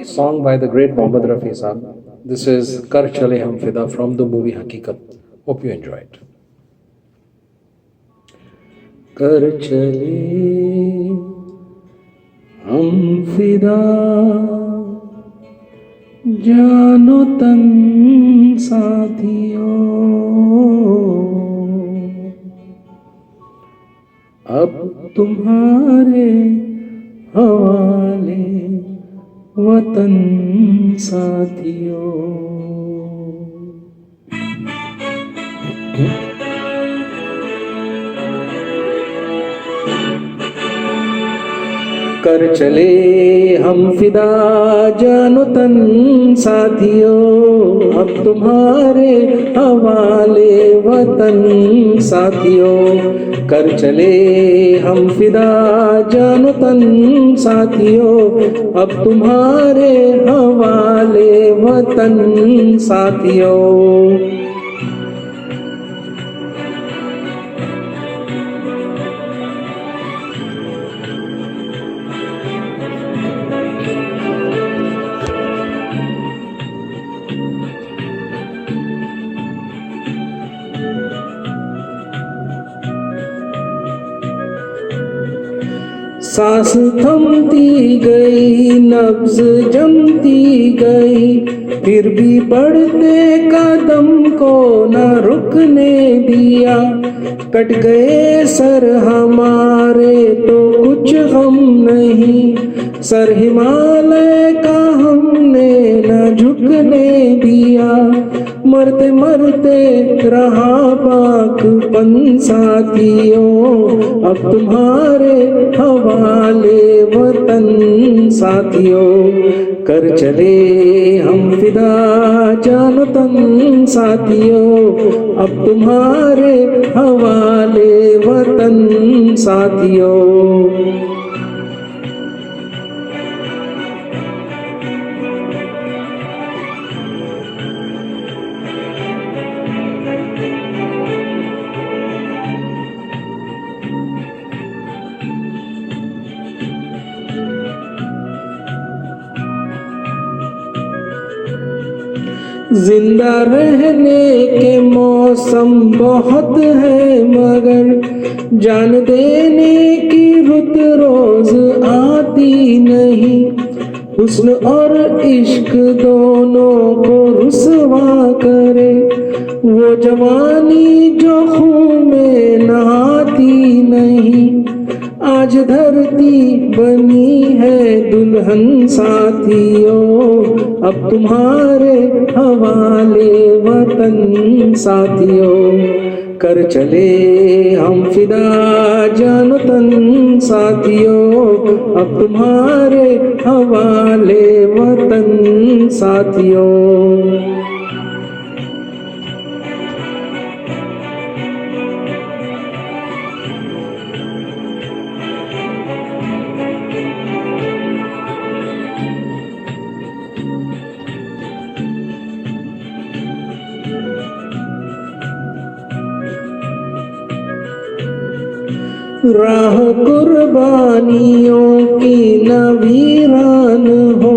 song by the great Mohammad Rafi Saab. This is Kar Chale Hum Fida from the movie Hakikat. Hope you enjoy it. कर चले हम फिदा जानो तन साथियों, अब तुम्हारे हवाले वतन साथियों। कर चले हम फिदा जानो तन साथियों, अब तुम्हारे हवाले वतन साथियों। कर चले हम फिदा जानो तन साथियों, अब तुम्हारे हवाले वतन साथियों। सांस थमती गई, नब्ज जमती गई, फिर भी बढ़ते कदम को न रुकने दिया। कट गए सर हमारे तो कुछ गम नहीं, सर हिमालय का हमने न झुकने दिया। मरते मरते रहा बाकपन साथियों, अब तुम्हारे हवाले वतन साथियों। कर चले हम फिदा जानो तन साथियों, अब तुम्हारे हवाले वतन साथियों। जिंदा रहने के मौसम बहुत है, मगर जान देने की रुत रोज आती नहीं। हुस्न और इश्क दोनों को रुसवा करे, वो जवानी जो खून में नहाती नहीं। आज धरती बनी है दुल्हन साथियों, अब तुम्हारे हवाले वतन साथियों। कर चले हम फिदा जानो तन साथियों, अब तुम्हारे हवाले वतन साथियों। राह कुर्बानियों की न वीरान हो,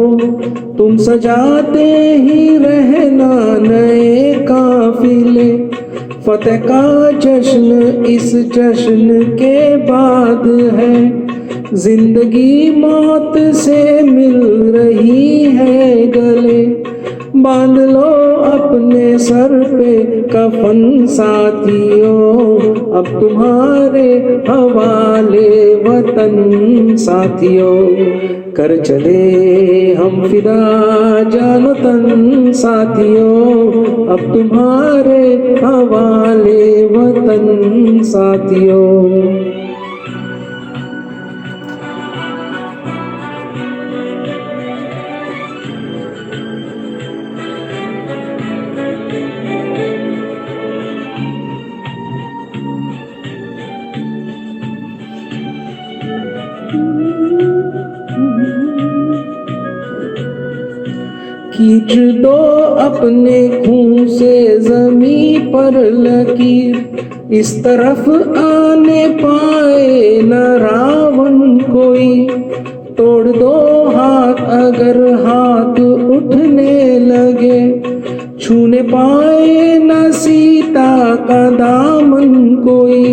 तुम सजाते ही रहना नए काफिले। फतेह का जश्न इस जश्न के बाद है, जिंदगी मौत से मिल रही है गले। बांध लो अपने सर पे कफन साथियों, अब तुम्हारे हवाले वतन साथियों। कर चले हम फिदा जानो तन साथियों, अब तुम्हारे हवाले वतन साथियों। खींच दो अपने खून से जमी पर लकीर, इस तरफ आने पाए न रावण कोई। तोड़ दो हाथ अगर हाथ उठने लगे, छूने पाए न सीता का दामन कोई।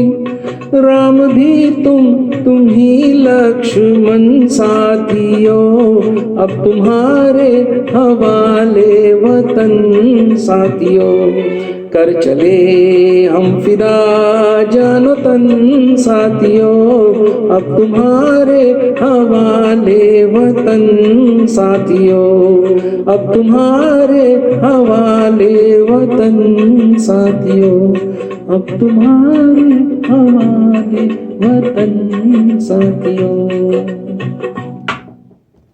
राम भी तुम ही लक्ष्मण साथियों, अब तुम्हारे हवाले वतन साथियों। कर चले हम फिदा जानो तन साथियों, अब तुम्हारे हवाले वतन साथियों, अब तुम्हारे हवाले वतन साथियों, अब तुम्हारे हवाले वतन साथियों।